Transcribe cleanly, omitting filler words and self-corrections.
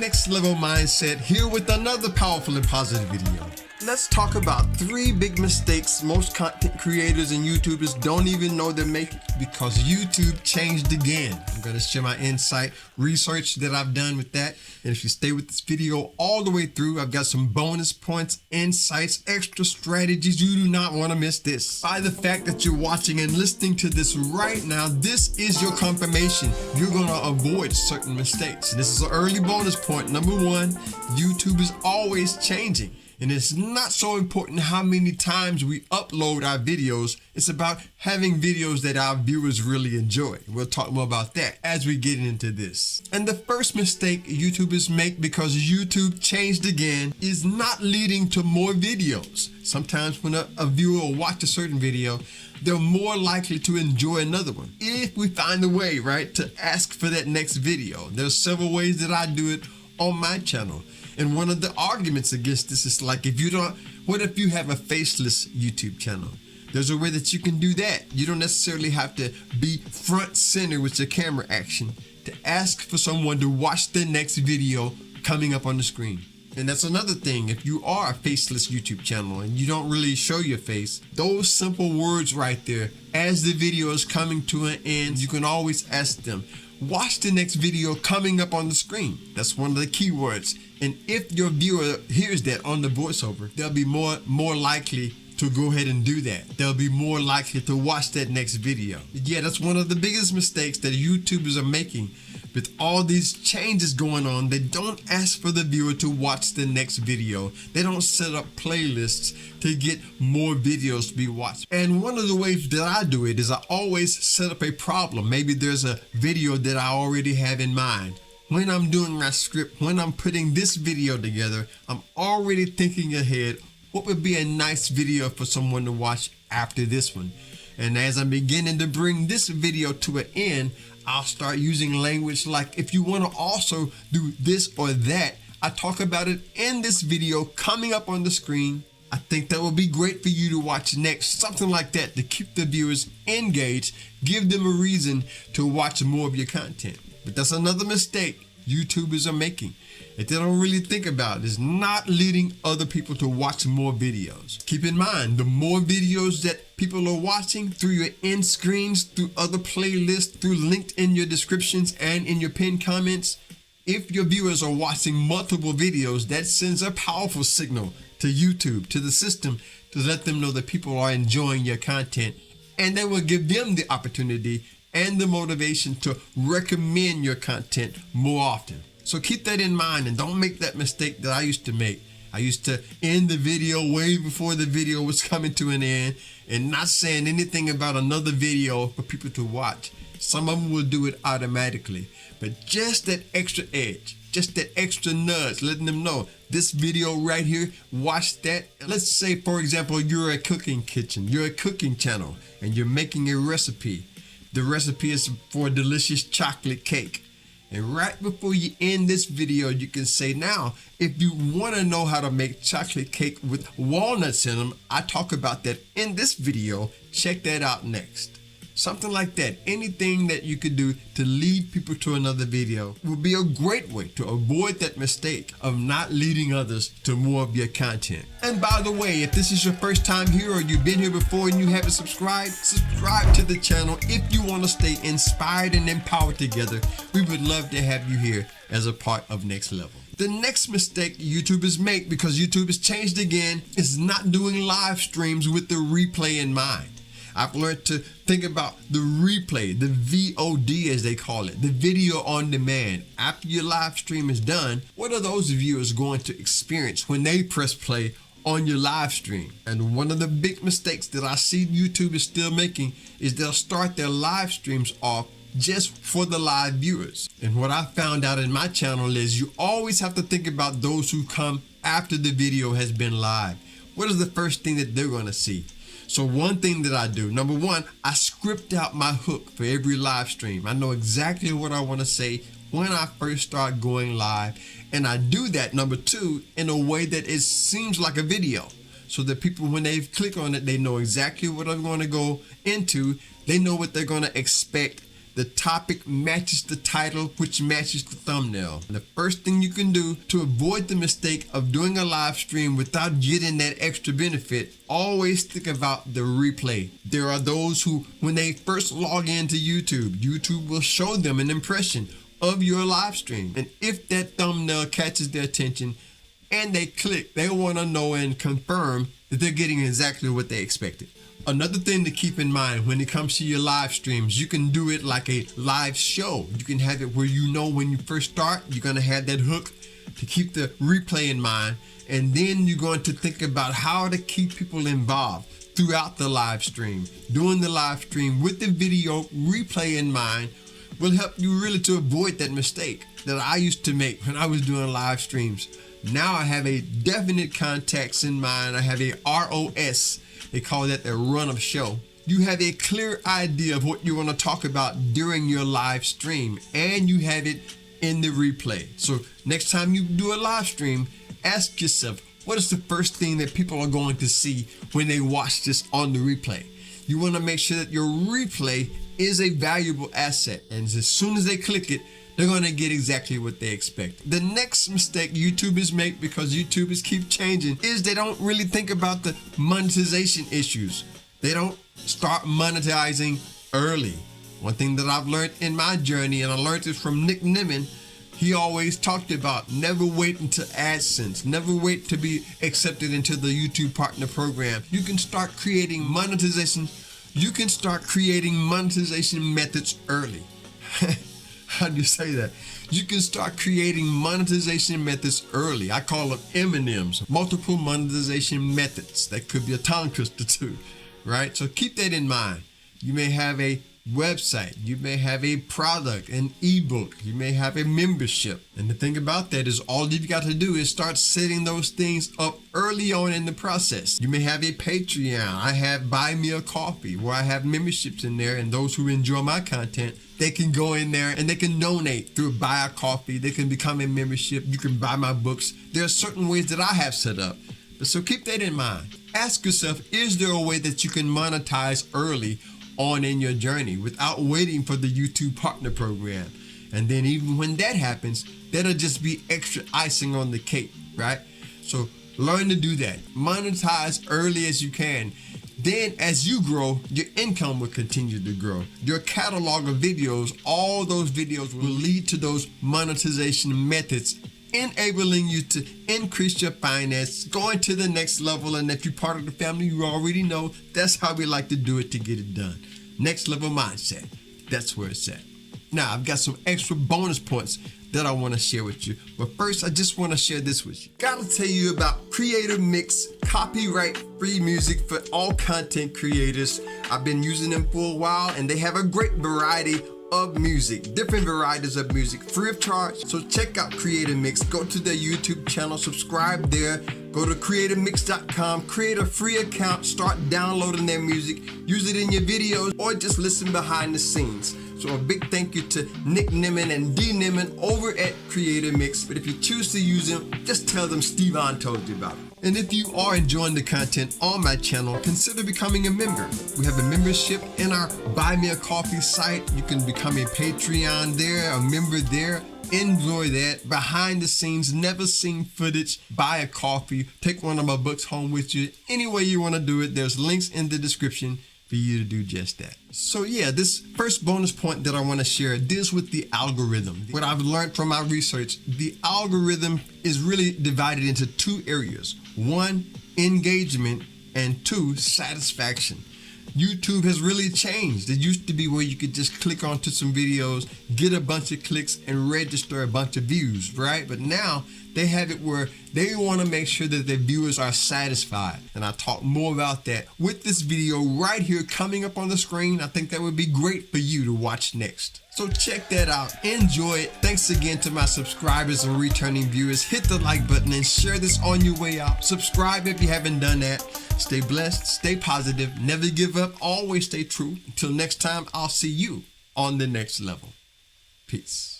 Next Level Mindset here with another powerful and positive video. Let's talk about 3 big mistakes most content creators and YouTubers don't even know they're making because YouTube changed again. I'm going to share my insight, research that I've done with that. And if you stay with this video all the way through, I've got some bonus points, insights, extra strategies. You do not want to miss this. By the fact that you're watching and listening to this right now, this is your confirmation. You're going to avoid certain mistakes. This is an early bonus point. Number 1, YouTube is always changing. And it's not so important how many times we upload our videos. It's about having videos that our viewers really enjoy. We'll talk more about that as we get into this. And the first mistake YouTubers make because YouTube changed again is not leading to more videos. Sometimes when a viewer will watch a certain video, they're more likely to enjoy another one. If we find a way, right, to ask for that next video. There's several ways that I do it on my channel. And one of the arguments against this is like, what if you have a faceless YouTube channel? There's a way that you can do that. You don't necessarily have to be front center with your camera action to ask for someone to watch the next video coming up on the screen. And that's another thing. If you are a faceless YouTube channel and you don't really show your face, those simple words right there, as the video is coming to an end, you can always ask them, watch the next video coming up on the screen. That's one of the keywords. And if your viewer hears that on the voiceover, they'll be more likely to go ahead and do that. They'll be more likely to watch that next video. Yeah, that's one of the biggest mistakes that YouTubers are making. With all these changes going on, they don't ask for the viewer to watch the next video. They don't set up playlists to get more videos to be watched. And one of the ways that I do it is I always set up a problem. Maybe there's a video that I already have in mind. When I'm doing my script, when I'm putting this video together, I'm already thinking ahead, what would be a nice video for someone to watch after this one? And as I'm beginning to bring this video to an end, I'll start using language like, if you want to also do this or that, I talk about it in this video coming up on the screen. I think that will be great for you to watch next, something like that, to keep the viewers engaged, give them a reason to watch more of your content. But that's another mistake YouTubers are making that they don't really think about, is not leading other people to watch more videos. Keep in mind, the more videos that people are watching through your end screens, through other playlists, through linked in your descriptions and in your pinned comments, if your viewers are watching multiple videos, that sends a powerful signal to YouTube, to the system, to let them know that people are enjoying your content, and they will give them the opportunity and the motivation to recommend your content more often. So keep that in mind and don't make that mistake that I used to make. I used to end the video way before the video was coming to an end and not saying anything about another video for people to watch. Some of them will do it automatically, but just that extra edge, just that extra nudge, letting them know this video right here, watch that. Let's say, for example, you're a cooking kitchen, you're a cooking channel, and you're making a recipe. The recipe is for a delicious chocolate cake. And right before you end this video, you can say, now, if you want to know how to make chocolate cake with walnuts in them, I talk about that in this video. Check that out next. Something like that. Anything that you could do to lead people to another video would be a great way to avoid that mistake of not leading others to more of your content. And by the way, if this is your first time here or you've been here before and you haven't subscribed, subscribe to the channel if you want to stay inspired and empowered together. We would love to have you here as a part of Next Level. The next mistake YouTubers make, because YouTube has changed again, is not doing live streams with the replay in mind. I've learned to think about the replay, the VOD as they call it, the video on demand. After your live stream is done, what are those viewers going to experience when they press play on your live stream? And one of the big mistakes that I see YouTube is still making is they'll start their live streams off just for the live viewers. And what I found out in my channel is you always have to think about those who come after the video has been live. What is the first thing that they're going to see? So one thing that I do, number 1, I script out my hook for every live stream. I know exactly what I want to say when I first start going live. And I do that, number 2, in a way that it seems like a video. So that people, when they click on it, they know exactly what I'm going to go into. They know what they're going to expect. the topic matches the title, which matches the thumbnail. And the first thing you can do to avoid the mistake of doing a live stream without getting that extra benefit, always think about the replay. There are those who, when they first log into YouTube, YouTube will show them an impression of your live stream. And if that thumbnail catches their attention and they click, they want to know and confirm that they're getting exactly what they expected. Another thing to keep in mind when it comes to your live streams, you can do it like a live show. You can have it where you know when you first start, you're going to have that hook to keep the replay in mind. And then you're going to think about how to keep people involved throughout the live stream. Doing the live stream with the video replay in mind will help you really to avoid that mistake that I used to make when I was doing live streams. Now I have a definite context in mind. I have a ROS. They call that the run of show. You have a clear idea of what you want to talk about during your live stream, and you have it in the replay. So next time you do a live stream, ask yourself, what is the first thing that people are going to see when they watch this on the replay? You want to make sure that your replay is a valuable asset, and as soon as they click it, they're going to get exactly what they expect. The next mistake YouTubers make, because YouTubers keep changing, is they don't really think about the monetization issues. They don't start monetizing early. One thing that I've learned in my journey, and I learned this from Nick Nimmin, he always talked about never wait until AdSense, never wait to be accepted into the YouTube Partner Program. You can start creating monetization. You can start creating monetization methods early. How do you say that? You can start creating monetization methods early. I call them M&Ms, multiple monetization methods. That could be a tongue twister too, right? So keep that in mind. You may have a website, you may have a product, an ebook, you may have a membership. And the thing about that is all you've got to do is start setting those things up early on in the process. You may have a Patreon. I have Buy Me a Coffee, where I have memberships in there, and those who enjoy my content, they can go in there and they can donate through Buy a Coffee. They can become a membership. You can buy my books. There are certain ways that I have set up. So keep that in mind. Ask yourself, is there a way that you can monetize early on in your journey without waiting for the YouTube Partner Program? And then even when that happens, that'll just be extra icing on the cake, right? So learn to do that. Monetize early as you can. Then as you grow, your income will continue to grow. Your catalog of videos, all those videos will lead to those monetization methods, enabling you to increase your finance, going to the next level. And if you're part of the family, you already know that's how we like to do it to get it done. Next Level Mindset. That's where it's at. Now, I've got some extra bonus points that I want to share with you. But first, I just want to share this with you. Gotta tell you about Creative Mix, copyright-free music for all content creators. I've been using them for a while, and they have a great variety of music, different varieties of music, free of charge. So check out Creative Mix. Go to their YouTube channel, subscribe there. Go to creativemix.com, create a free account, start downloading their music, use it in your videos, or just listen behind the scenes. So a big thank you to Nick Nimmin and D Nimmin over at Creative Mix. But if you choose to use them, just tell them Stevon told you about it. And if you are enjoying the content on my channel, consider becoming a member. We have a membership in our Buy Me a Coffee site. You can become a Patreon there, a member there. Enjoy that. Behind the scenes, never seen footage. Buy a coffee. Take one of my books home with you. Any way you want to do it, there's links in the description for you to do just that. So yeah, this first bonus point that I want to share deals with the algorithm. What I've learned from my research, the algorithm is really divided into two areas. One, engagement, and two, satisfaction. YouTube has really changed. It used to be where you could just click onto some videos, get a bunch of clicks, and register a bunch of views, right? But now they have it where they want to make sure that their viewers are satisfied. And I'll talk more about that with this video right here coming up on the screen. I think that would be great for you to watch next. So check that out. Enjoy it. Thanks again to my subscribers and returning viewers. Hit the like button and share this on your way out. Subscribe if you haven't done that. Stay blessed, stay positive, never give up, always stay true. Until next time, I'll see you on the next level. Peace.